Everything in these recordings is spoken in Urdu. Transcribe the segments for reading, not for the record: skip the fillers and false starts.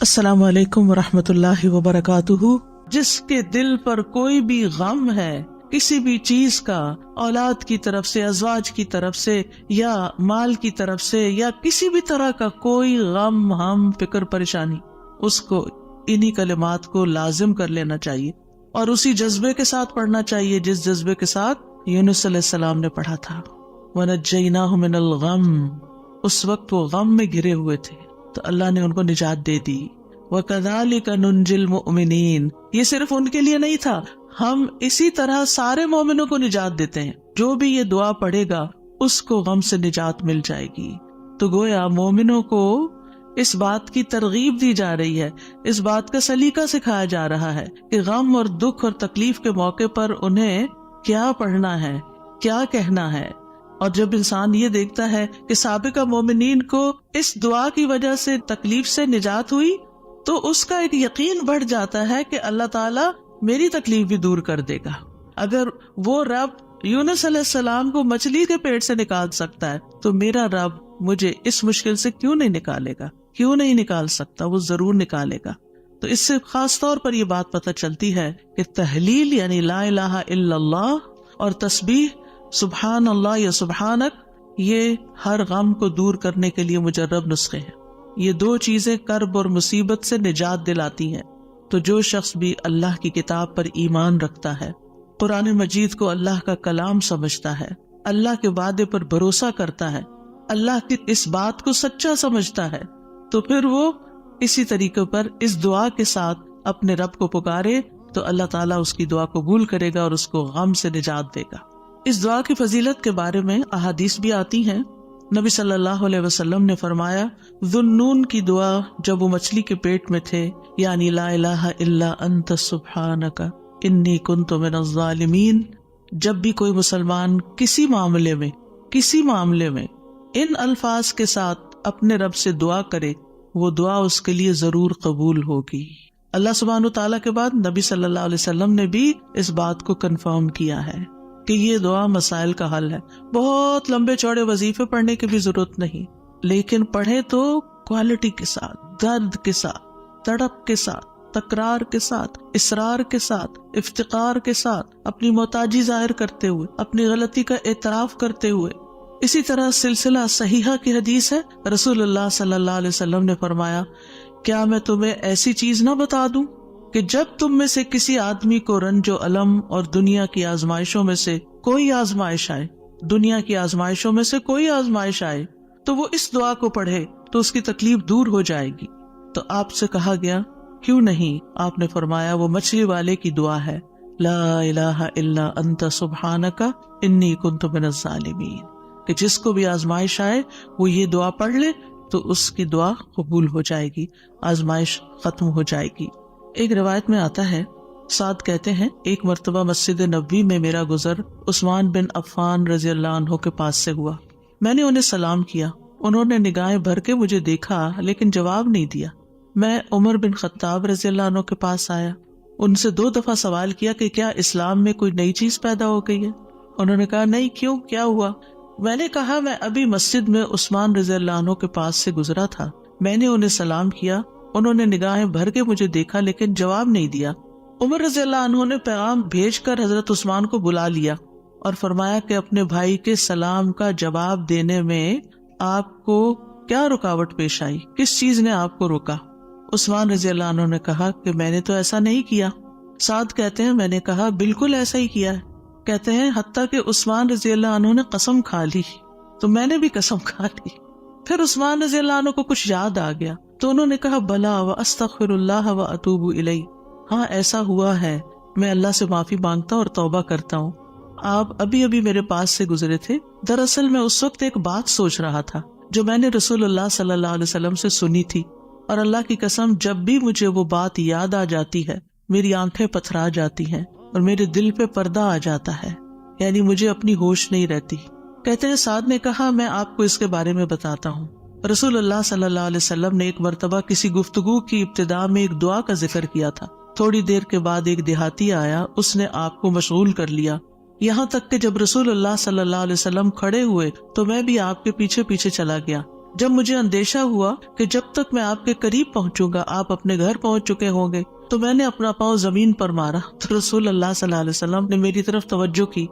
السلام علیکم ورحمۃ اللہ وبرکاتہ۔ جس کے دل پر کوئی بھی غم ہے کسی بھی چیز کا، اولاد کی طرف سے، ازواج کی طرف سے، یا مال کی طرف سے، یا کسی بھی طرح کا کوئی غم، ہم، فکر، پریشانی، اس کو انہی کلمات کو لازم کر لینا چاہیے اور اسی جذبے کے ساتھ پڑھنا چاہیے جس جذبے کے ساتھ یونس علیہ السلام نے پڑھا تھا۔ وَنَجَّيْنَاهُ مِنَ الْغَمِّ، اس وقت وہ غم میں گھرے ہوئے تھے تو اللہ نے ان کو نجات دے دی۔ وَكَذَلِكَ نُنْجِي الْمُؤْمِنِينَ، یہ صرف ان کے لیے نہیں تھا، ہم اسی طرح سارے مومنوں کو نجات دیتے ہیں۔ جو بھی یہ دعا پڑھے گا اس کو غم سے نجات مل جائے گی۔ تو گویا مومنوں کو اس بات کی ترغیب دی جا رہی ہے، اس بات کا سلیقہ سکھایا جا رہا ہے کہ غم اور دکھ اور تکلیف کے موقع پر انہیں کیا پڑھنا ہے، کیا کہنا ہے۔ اور جب انسان یہ دیکھتا ہے کہ سابقہ مومنین کو اس دعا کی وجہ سے تکلیف سے نجات ہوئی تو اس کا ایک یقین بڑھ جاتا ہے کہ اللہ تعالیٰ میری تکلیف بھی دور کر دے گا۔ اگر وہ رب یونس علیہ السلام کو مچھلی کے پیٹ سے نکال سکتا ہے تو میرا رب مجھے اس مشکل سے کیوں نہیں نکالے گا، کیوں نہیں نکال سکتا، وہ ضرور نکالے گا۔ تو اس سے خاص طور پر یہ بات پتہ چلتی ہے کہ تحلیل یعنی لا الہ الا اللہ اور تسبیح سبحان اللہ یا سبحانک، یہ ہر غم کو دور کرنے کے لیے مجرب نسخے ہیں۔ یہ دو چیزیں کرب اور مصیبت سے نجات دلاتی ہیں۔ تو جو شخص بھی اللہ کی کتاب پر ایمان رکھتا ہے، قرآن مجید کو اللہ کا کلام سمجھتا ہے، اللہ کے وعدے پر بھروسہ کرتا ہے، اللہ کی اس بات کو سچا سمجھتا ہے، تو پھر وہ اسی طریقے پر اس دعا کے ساتھ اپنے رب کو پکارے تو اللہ تعالیٰ اس کی دعا قبول کرے گا اور اس کو غم سے نجات دے گا۔ اس دعا کی فضیلت کے بارے میں احادیث بھی آتی ہیں۔ نبی صلی اللہ علیہ وسلم نے فرمایا، ذُنُّون کی دعا جب وہ مچھلی کے پیٹ میں تھے، یعنی لا الہ الا انت سبحانک انی کنت من الظالمین، جب بھی کوئی مسلمان کسی معاملے میں ان الفاظ کے ساتھ اپنے رب سے دعا کرے، وہ دعا اس کے لیے ضرور قبول ہوگی۔ اللہ سبحانہ تعالیٰ کے بعد نبی صلی اللہ علیہ وسلم نے بھی اس بات کو کنفرم کیا ہے کہ یہ دعا مسائل کا حل ہے۔ بہت لمبے چوڑے وظیفے پڑھنے کی بھی ضرورت نہیں، لیکن پڑھے تو کوالٹی کے ساتھ، درد کے ساتھ، تڑپ کے ساتھ، تکرار کے ساتھ، اصرار کے ساتھ، افتقار کے ساتھ، اپنی محتاجی ظاہر کرتے ہوئے، اپنی غلطی کا اعتراف کرتے ہوئے۔ اسی طرح سلسلہ صحیحہ کی حدیث ہے، رسول اللہ صلی اللہ علیہ وسلم نے فرمایا، کیا میں تمہیں ایسی چیز نہ بتا دوں کہ جب تم میں سے کسی آدمی کو رنج و الم اور دنیا کی آزمائشوں میں سے کوئی آزمائش آئے تو وہ اس دعا کو پڑھے تو اس کی تکلیف دور ہو جائے گی۔ تو آپ سے کہا گیا کیوں نہیں؟ آپ نے فرمایا وہ مچھلی والے کی دعا ہے، لا الہ الا انت سبحانک انی کنت من الظالمین، کہ جس کو بھی آزمائش آئے وہ یہ دعا پڑھ لے تو اس کی دعا قبول ہو جائے گی، آزمائش ختم ہو جائے گی۔ ایک روایت میں آتا ہے، سعد کہتے ہیں، ایک مرتبہ مسجد نبوی میں میرا گزر عثمان بن عفان رضی اللہ عنہ کے پاس سے ہوا۔ میں نے انہیں سلام کیا، انہوں نے نگاہیں بھر کے مجھے دیکھا لیکن جواب نہیں دیا۔ میں عمر بن خطاب رضی اللہ عنہ کے پاس آیا، ان سے 2 دفعہ سوال کیا کہ کیا اسلام میں کوئی نئی چیز پیدا ہو گئی ہے؟ انہوں نے کہا نہیں، کیوں، کیا ہوا؟ میں نے کہا میں ابھی مسجد میں عثمان رضی اللہ عنہ کے پاس سے گزرا تھا، میں نے انہیں سلام کیا، انہوں نے نگاہیں بھر کے مجھے دیکھا لیکن جواب نہیں دیا۔ عمر رضی اللہ عنہ نے پیغام بھیج کر حضرت عثمان کو بلا لیا اور فرمایا کہ اپنے بھائی کے سلام کا جواب دینے میں آپ کو کیا رکاوٹ پیش آئی، کس چیز نے آپ کو روکا؟ عثمان رضی اللہ عنہ نے کہا کہ میں نے تو ایسا نہیں کیا۔ سعد کہتے ہیں میں نے کہا بالکل ایسا ہی کیا ہے۔ کہتے ہیں حتیٰ کہ عثمان رضی اللہ عنہ نے قسم کھا لی تو میں نے بھی قسم کھا لی۔ پھر عثمان رضی اللہ عنہ کو کچھ یاد آ گیا تو انہوں نے کہا بلا واستغفر اللہ واتوب الیہ، ہاں ایسا ہوا ہے، میں اللہ سے معافی مانگتا اور توبہ کرتا ہوں۔ آپ ابھی میرے پاس سے گزرے تھے، دراصل میں اس وقت ایک بات سوچ رہا تھا جو میں نے رسول اللہ صلی اللہ علیہ وسلم سے سنی تھی، اور اللہ کی قسم جب بھی مجھے وہ بات یاد آ جاتی ہے میری آنکھیں پتھرا جاتی ہیں اور میرے دل پہ پردہ آ جاتا ہے، یعنی مجھے اپنی ہوش نہیں رہتی۔ کہتے ہیں سعد نے کہا میں آپ کو اس کے بارے میں بتاتا ہوں۔ رسول اللہ صلی اللہ علیہ وسلم نے ایک مرتبہ کسی گفتگو کی ابتدا میں ایک دعا کا ذکر کیا تھا۔ تھوڑی دیر کے بعد ایک دیہاتی آیا، اس نے آپ کو مشغول کر لیا، یہاں تک کہ جب رسول اللہ صلی اللہ علیہ وسلم کھڑے ہوئے تو میں بھی آپ کے پیچھے پیچھے چلا گیا۔ جب مجھے اندیشہ ہوا کہ جب تک میں آپ کے قریب پہنچوں گا آپ اپنے گھر پہنچ چکے ہوں گے تو میں نے اپنا پاؤں زمین پر مارا تو رسول اللہ صلی اللہ علیہ وسلم نے میری طرف توجہ کی.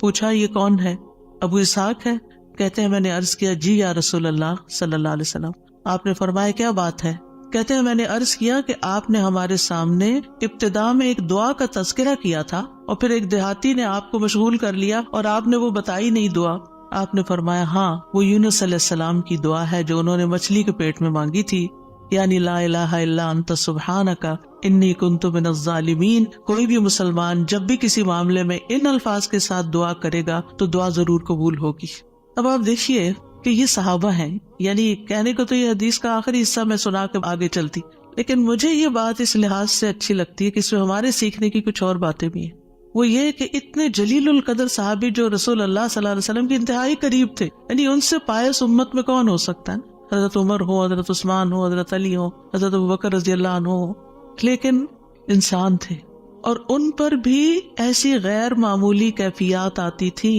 پوچھا یہ کون ہے؟ ابو اسحاق ہے. کہتے ہیں میں نے عرض کیا جی یا رسول اللہ صلی اللہ علیہ وسلم. آپ نے فرمایا کیا بات ہے؟ کہتے ہیں میں نے عرض کیا کہ آپ نے ہمارے سامنے ابتدا میں ایک دعا کا تذکرہ کیا تھا اور پھر ایک دیہاتی نے آپ کو مشغول کر لیا اور آپ نے وہ بتائی نہیں دعا. آپ نے فرمایا ہاں وہ یونس علیہ السلام کی دعا ہے جو انہوں نے مچھلی کے پیٹ میں مانگی تھی، یعنی لا الہ الا انت سبحانک انی کنت من الظالمین. کوئی بھی مسلمان جب بھی کسی معاملے میں ان الفاظ کے ساتھ دعا کرے گا تو دعا ضرور قبول ہوگی. اب آپ دیکھیے کہ یہ صحابہ ہیں، یعنی کہنے کو تو یہ حدیث کا آخری حصہ میں سنا کے آگے چلتی، لیکن مجھے یہ بات اس لحاظ سے اچھی لگتی ہے کہ اس میں ہمارے سیکھنے کی کچھ اور باتیں بھی ہیں. وہ یہ کہ اتنے جلیل القدر صحابی جو رسول اللہ صلی اللہ علیہ وسلم کے انتہائی قریب تھے، یعنی ان سے پائس امت میں کون ہو سکتا ہے؟ حضرت عمر ہو، حضرت عثمان ہو، حضرت علی ہو، حضرت ابوبکر رضی اللہ عنہ ہو، لیکن انسان تھے اور ان پر بھی ایسی غیر معمولی کیفیات آتی تھی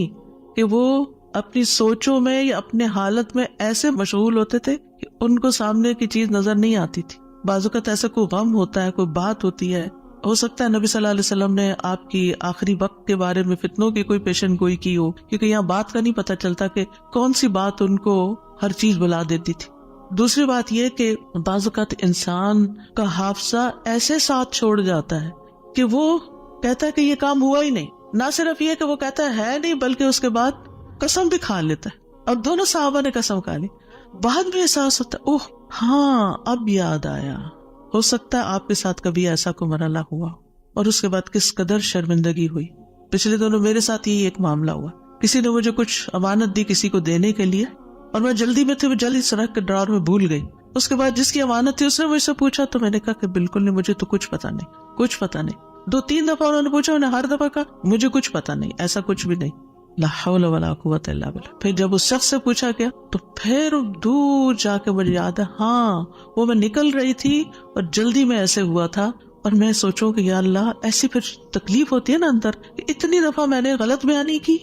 کہ وہ اپنی سوچوں میں یا اپنے حالت میں ایسے مشغول ہوتے تھے کہ ان کو سامنے کی چیز نظر نہیں آتی تھی. بعض اوقات ایسا کوئی غم ہوتا ہے، کوئی بات ہوتی ہے، ہو سکتا ہے نبی صلی اللہ علیہ وسلم نے آپ کی آخری وقت کے بارے میں فتنوں کی کوئی پیشن گوئی کی ہو، کیونکہ یہاں بات کا نہیں پتہ چلتا کہ کون سی بات ان کو ہر چیز بلا دیتی تھی. دوسری بات یہ کہ بعض اوقات انسان کا حافظہ ایسے ساتھ چھوڑ جاتا ہے کہ وہ کہتا ہے کہ یہ کام ہوا ہی نہیں. نہ صرف یہ کہ وہ کہتا ہے نہیں، بلکہ اس کے بعد قسم بھی کھا لیتا ہے. اور دونوں صحابہ نے قسم کھا لی. بعد میں احساس ہوتا ہے اوہ ہاں اب یاد آیا. ہو سکتا ہے آپ کے ساتھ کبھی ایسا کوئی مرحلہ ہوا اور اس کے بعد کس قدر شرمندگی ہوئی. پچھلے دنوں میرے ساتھ یہی ایک معاملہ ہوا. کسی نے مجھے کچھ امانت دی کسی کو دینے کے لیے اور میں جلدی میں تھی، وہ جلدی سے رکھ کے ڈرار میں بھول گئی. اس کے بعد جس کی امانت تھی اس نے مجھ سے پوچھا تو میں نے کہا کہ بالکل نہیں، مجھے تو کچھ پتا نہیں، کچھ پتا نہیں. 2-3 دفعہ انہوں نے پوچھا، انہیں ہر دفعہ کہا مجھے کچھ پتا نہیں، ایسا کچھ بھی نہیں. لا حول ولا قوت الا باللہ. پھر جب اس شخص سے پوچھا گیا تو پھر دور جا کے مجھے یاد ہے ہاں وہ میں نکل رہی تھی اور جلدی میں ایسے ہوا تھا. اور میں سوچوں کہ یا اللہ ایسی پھر تکلیف ہوتی ہے نا اندر، اتنی دفعہ میں نے غلط بیانی کی.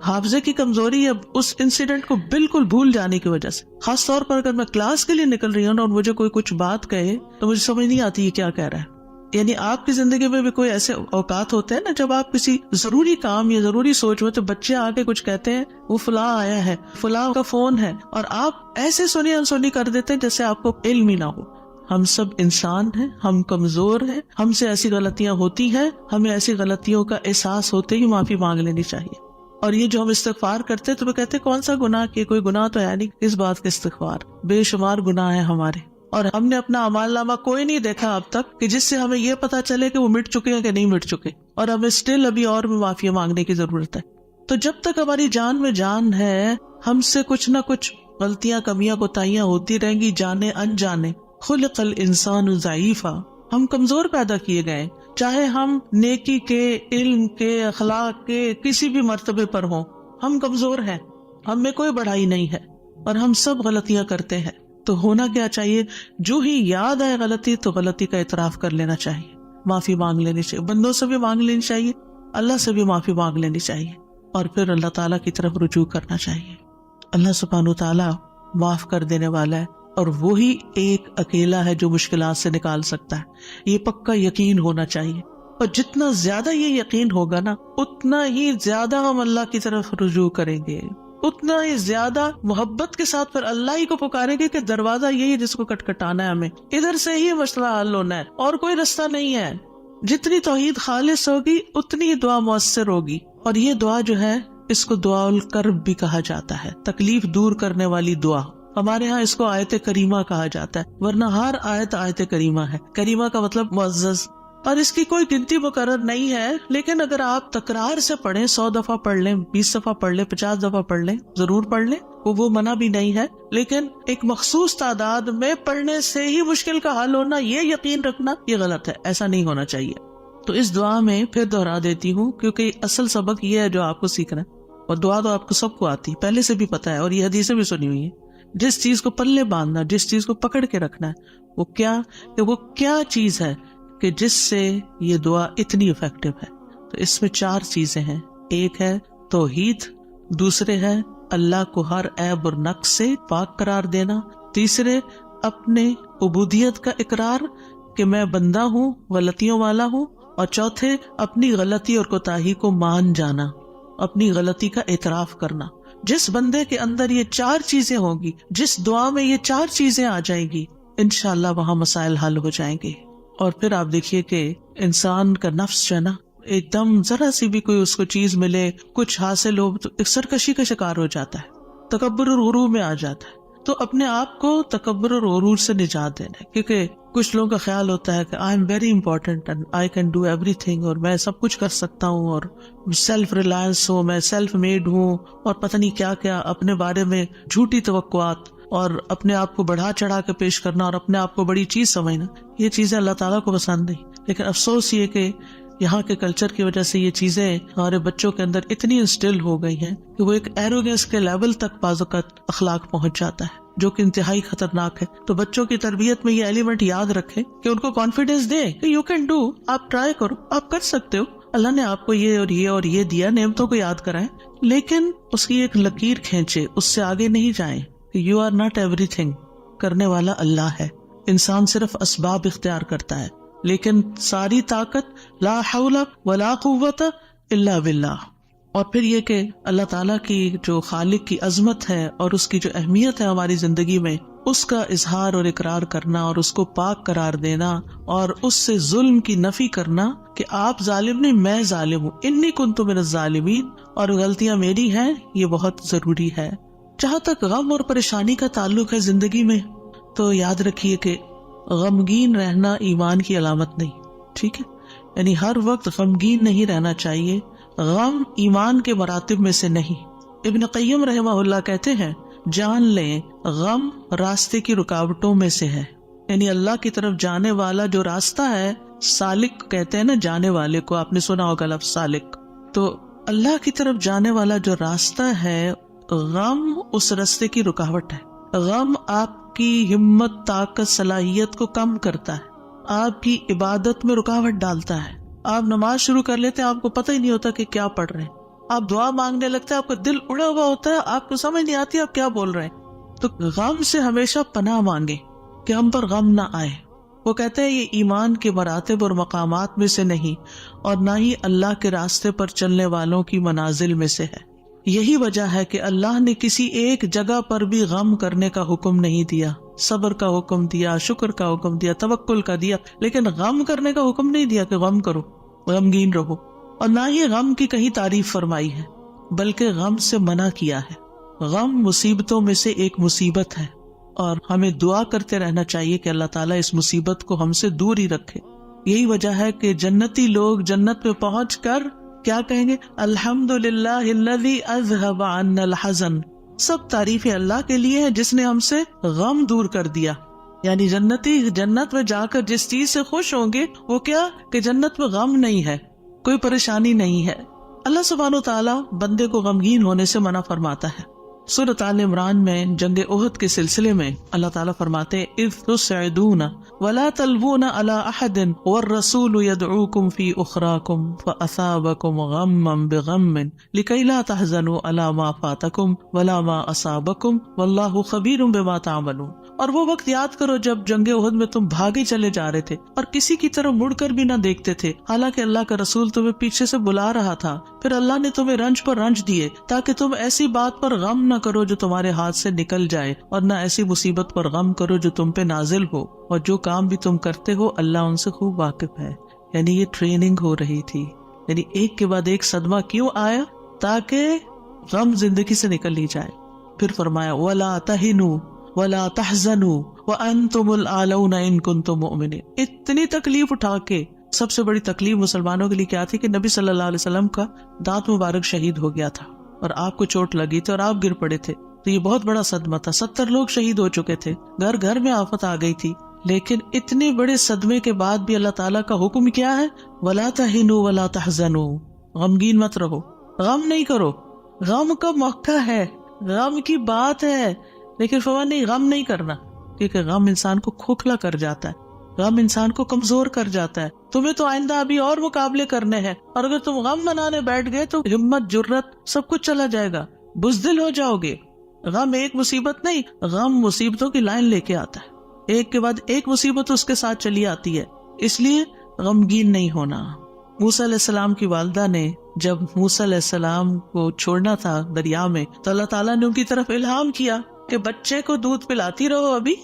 حافظے کی کمزوری ہے اس انسیڈنٹ کو بالکل بھول جانے کی وجہ سے. خاص طور پر اگر میں کلاس کے لیے نکل رہی ہوں اور مجھے کوئی کچھ بات کہے تو مجھے سمجھ نہیں آتی یہ کیا کہہ رہا ہے. یعنی آپ کی زندگی میں بھی کوئی ایسے اوقات ہوتے ہیں نا جب آپ کسی ضروری کام یا ضروری سوچ میں تو بچے آ کے کچھ کہتے ہیں وہ فلاں آیا ہے، فلاں کا فون ہے، اور آپ ایسے سنی انسنی کر دیتے ہیں جیسے آپ کو علم ہی نہ ہو. ہم سب انسان ہیں، ہم کمزور ہیں، ہم سے ایسی غلطیاں ہوتی ہیں، ہمیں ایسی غلطیوں کا احساس ہوتے ہی معافی مانگ لینی چاہیے. اور یہ جو ہم استغفار کرتے تو وہ کہتے کون سا گناہ کہ کوئی گناہ تو ہے نہیں، کس بات کا استغفار، بے شمار گناہ ہیں ہمارے. اور ہم نے اپنا اعمال نامہ کوئی نہیں دیکھا اب تک کہ جس سے ہمیں یہ پتا چلے کہ وہ مٹ چکے ہیں کہ نہیں مٹ چکے، اور ہمیں اسٹل ابھی اور بھی معافی مانگنے کی ضرورت ہے. تو جب تک ہماری جان میں جان ہے ہم سے کچھ نہ کچھ غلطیاں، کمیاں، کوتاہیاں ہوتی رہیں گی، جانے انجانے. خلق الانسان ضعیفا، ہم کمزور پیدا کیے گئے، چاہے ہم نیکی کے، علم کے، اخلاق کے کسی بھی مرتبے پر ہوں، ہم کمزور ہیں، ہم میں کوئی بڑائی نہیں ہے اور ہم سب غلطیاں کرتے ہیں. تو ہونا کیا چاہیے؟ جو ہی یاد آئے غلطی تو غلطی کا اعتراف کر لینا چاہیے، معافی مانگ لینی چاہیے. بندوں سے بھی مانگ لینی چاہیے، اللہ سے بھی معافی مانگ لینی چاہیے، اور پھر اللہ تعالیٰ کی طرف رجوع کرنا چاہیے. اللہ سبحانہ تعالیٰ معاف کر دینے والا ہے اور وہی ایک اکیلا ہے جو مشکلات سے نکال سکتا ہے. یہ پکا یقین ہونا چاہیے، اور جتنا زیادہ یہ یقین ہوگا نا اتنا ہی زیادہ ہم اللہ کی طرف رجوع کریں گے، اتنا ہی زیادہ محبت کے ساتھ پھر اللہ ہی کو پکاریں گے کہ دروازہ یہی ہے جس کو کٹکھٹانا ہے، ہمیں ادھر سے ہی مسئلہ حل ہونا ہے اور کوئی رستہ نہیں ہے. جتنی توحید خالص ہوگی اتنی ہی دعا مؤثر ہوگی. اور یہ دعا جو ہے اس کو دعا الکرب بھی کہا جاتا ہے، تکلیف دور کرنے والی دعا. ہمارے ہاں اس کو آیت کریمہ کہا جاتا ہے، ورنہ ہر آیت کریمہ ہے. کریمہ کا مطلب معزز، اور اس کی کوئی گنتی مقرر نہیں ہے، لیکن اگر آپ تکرار سے پڑھیں، 100 دفعہ پڑھ لیں، 20 دفعہ پڑھ لیں، 50 دفعہ پڑھ لیں، ضرور پڑھ لیں، وہ منع بھی نہیں ہے. لیکن ایک مخصوص تعداد میں پڑھنے سے ہی مشکل کا حل ہونا، یہ یقین رکھنا یہ غلط ہے، ایسا نہیں ہونا چاہیے. تو اس دعا میں پھر دہرا دیتی ہوں کیونکہ اصل سبق یہ ہے جو آپ کو سیکھنا ہے. اور دعا تو آپ کو سب کو آتی، پہلے سے بھی پتا ہے، اور یہ حدیثیں بھی سنی ہوئی ہیں. جس چیز کو پلے باندھنا، جس چیز کو پکڑ کے رکھنا ہے، وہ کیا چیز ہے کہ جس سے یہ دعا اتنی افیکٹو ہے. تو اس میں 4 چیزیں ہیں. ایک ہے توحید، دوسرے ہے اللہ کو ہر عیب اور نقص سے پاک قرار دینا. تیسرے اپنے عبودیت کا اقرار کہ میں بندہ ہوں، غلطیوں والا ہوں. اور چوتھے اپنی غلطی اور کوتاہی کو مان جانا، اپنی غلطی کا اعتراف کرنا. جس بندے کے اندر یہ 4 چیزیں ہوں گی، جس دعا میں یہ 4 چیزیں آ جائیں گی، انشاءاللہ وہاں مسائل حل ہو جائیں گے. اور پھر آپ دیکھیے کہ انسان کا نفس جو ہے نا، ایک دم ذرا سی بھی کوئی اس کو چیز ملے، کچھ حاصل ہو تو ایک سرکشی کا شکار ہو جاتا ہے، تکبر اور غرور میں آ جاتا ہے. تو اپنے آپ کو تکبر اور غرور سے نجات دینا ہے، کیونکہ کچھ لوگوں کا خیال ہوتا ہے کہ I am very important and I can do every thing, اور میں سب کچھ کر سکتا ہوں، اور سیلف ریلائنس ہوں، میں سیلف میڈ ہوں، اور پتہ نہیں کیا کیا اپنے بارے میں جھوٹی توقعات اور اپنے آپ کو بڑھا چڑھا کے پیش کرنا اور اپنے آپ کو بڑی چیز سمجھنا. یہ چیزیں اللہ تعالیٰ کو پسند نہیں. لیکن افسوس یہ کہ یہاں کے کلچر کی وجہ سے یہ چیزیں ہمارے بچوں کے اندر اتنی انسٹل ہو گئی ہیں کہ وہ ایک ایروگنس کے لیول تک بعض اوقات اخلاق پہنچ جاتا ہے، جو کہ انتہائی خطرناک ہے. تو بچوں کی تربیت میں یہ ایلیمنٹ یاد رکھیں کہ ان کو کانفیڈینس دیں کہ یو کین ڈو، آپ ٹرائی کرو، آپ کر سکتے ہو. اللہ نے آپ کو یہ اور یہ اور یہ دیا، نعمتوں کو یاد کرائیں، لیکن اس کی ایک لکیر کھینچے، اس سے آگے نہیں جائیں. یو آر ناٹ ایوری تھنگ. کرنے والا اللہ ہے، انسان صرف اسباب اختیار کرتا ہے، لیکن ساری طاقت لا حول ولا قوت الا باللہ. اور پھر یہ کہ اللہ تعالیٰ کی جو خالق کی عظمت ہے اور اس کی جو اہمیت ہے ہماری زندگی میں، اس کا اظہار اور اقرار کرنا اور اس کو پاک قرار دینا اور اس سے ظلم کی نفی کرنا کہ آپ ظالم نہیں، میں ظالم ہوں، انی کنت من الظالمین، اور غلطیاں میری ہیں، یہ بہت ضروری ہے. جہاں تک غم اور پریشانی کا تعلق ہے زندگی میں، تو یاد رکھیے کہ غمگین رہنا ایمان کی علامت نہیں. ٹھیک ہے، یعنی ہر وقت غمگین نہیں رہنا چاہیے. غم ایمان کے مراتب میں سے نہیں. ابن قیم رحمہ اللہ کہتے ہیں، جان لیں غم راستے کی رکاوٹوں میں سے ہے. یعنی اللہ کی طرف جانے والا جو راستہ ہے، سالک کہتے ہیں نا جانے والے کو، آپ نے سنا ہوگا لفظ سالک. تو اللہ کی طرف جانے والا جو راستہ ہے، غم اس راستے کی رکاوٹ ہے. غم آپ کی ہمت، طاقت، صلاحیت کو کم کرتا ہے، آپ کی عبادت میں رکاوٹ ڈالتا ہے. آپ نماز شروع کر لیتے ہیں، آپ کو پتہ ہی نہیں ہوتا کہ کیا پڑھ رہے ہیں. آپ دعا مانگنے لگتے ہیں، آپ کا دل اڑا ہوا ہوتا ہے، آپ کو سمجھ نہیں آتی آپ کیا بول رہے ہیں. تو غم سے ہمیشہ پناہ مانگے کہ ہم پر غم نہ آئے. وہ کہتے ہیں یہ ایمان کے مراتب اور مقامات میں سے نہیں، اور نہ ہی اللہ کے راستے پر چلنے والوں کی منازل میں سے ہے. یہی وجہ ہے کہ اللہ نے کسی ایک جگہ پر بھی غم کرنے کا حکم نہیں دیا. صبر کا حکم دیا، شکر کا حکم دیا، توکل کا دیا، لیکن غم کرنے کا حکم نہیں دیا کہ غم کرو، غمگین رہو. اور نہ ہی غم کی کہیں تعریف فرمائی ہے، بلکہ غم سے منع کیا ہے. غم مصیبتوں میں سے ایک مصیبت ہے، اور ہمیں دعا کرتے رہنا چاہیے کہ اللہ تعالیٰ اس مصیبت کو ہم سے دور ہی رکھے. یہی وجہ ہے کہ جنتی لوگ جنت میں پہنچ کر کیا کہیں گے؟ الحمدللہ الذی اذہب عنا الحزن. سب تعریف اللہ کے لیے ہے جس نے ہم سے غم دور کر دیا. یعنی جنتی جنت میں جا کر جس چیز سے خوش ہوں گے وہ کیا کہ جنت میں غم نہیں ہے، کوئی پریشانی نہیں ہے. اللہ سبحانہ و تعالیٰ بندے کو غمگین ہونے سے منع فرماتا ہے. سورۃ آل عمران میں جنگ احد کے سلسلے میں اللہ تعالیٰ فرماتے ہیں اذ تسعدون ولا تلوون علی احد والرسول يدعوكم في اخراكم فاصابكم غما بغم لكي لا تحزنوا على ما فاتكم ولا ما اصابكم والله خبير بما تعملون. اور وہ وقت یاد کرو جب جنگ احد میں تم بھاگے چلے جا رہے تھے اور کسی کی طرف مڑ کر بھی نہ دیکھتے تھے، حالانکہ اللہ کا رسول تمہیں پیچھے سے بلا رہا تھا. پھر اللہ نے تمہیں رنج پر رنج دیے تاکہ تم ایسی بات پر غم نہ کرو جو تمہارے ہاتھ سے نکل جائے، اور نہ ایسی مصیبت پر غم کرو جو تم پہ نازل ہو. اور جو کام بھی تم کرتے ہو اللہ ان سے خوب واقف ہے. یعنی یہ ٹریننگ ہو رہی تھی. یعنی ایک کے بعد ایک صدمہ کیوں آیا؟ تاکہ غم زندگی سے نکل لی جائے. پھر فرمایا وَلَا تَهِنُوا وَلَا تَحْزَنُوا وَأَنْتُمُ الْأَعْلَوْنَ إِن كُنتُم مُؤْمِنِينَ. اتنی تکلیف اٹھا کے، سب سے بڑی تکلیف مسلمانوں کے لیے کیا تھی کہ نبی صلی اللہ علیہ وسلم کا دانت مبارک شہید ہو گیا تھا اور آپ کو چوٹ لگی تھی اور آپ گر پڑے تھے. تو یہ بہت بڑا صدمہ تھا. 70 لوگ شہید ہو چکے تھے، گھر گھر میں آفت آ گئی تھی. لیکن اتنے بڑے صدمے کے بعد بھی اللہ تعالیٰ کا حکم کیا ہے؟ وَلَا تَهِنُوا وَلَا تَحْزَنُوا. غمگین مت رہو، غم نہیں کرو. غم کا موقع ہے، غم کی بات ہے، لیکن فرمان نہیں، غم نہیں کرنا، کیونکہ غم انسان کو کھوکھلا کر جاتا ہے، غم انسان کو کمزور کر جاتا ہے. تمہیں تو آئندہ ابھی اور مقابلے کرنے ہیں، اور اگر تم غم منانے بیٹھ گئے تو ہمت، جرت، سب کچھ چلا جائے گا. بزدل ہو جاؤ گے. غم ایک مصیبت نہیں، غم مصیبتوں کی لائن لے کے آتا ہے، ایک کے بعد ایک مصیبت اس کے ساتھ چلی آتی ہے، اس لیے غمگین نہیں ہونا. موسیٰ علیہ السلام کی والدہ نے جب موسیٰ علیہ السلام کو چھوڑنا تھا دریا میں تو اللہ تعالیٰ نے ان کی طرف الہام کیا کہ بچے کو دودھ پلاتی رہو ابھی،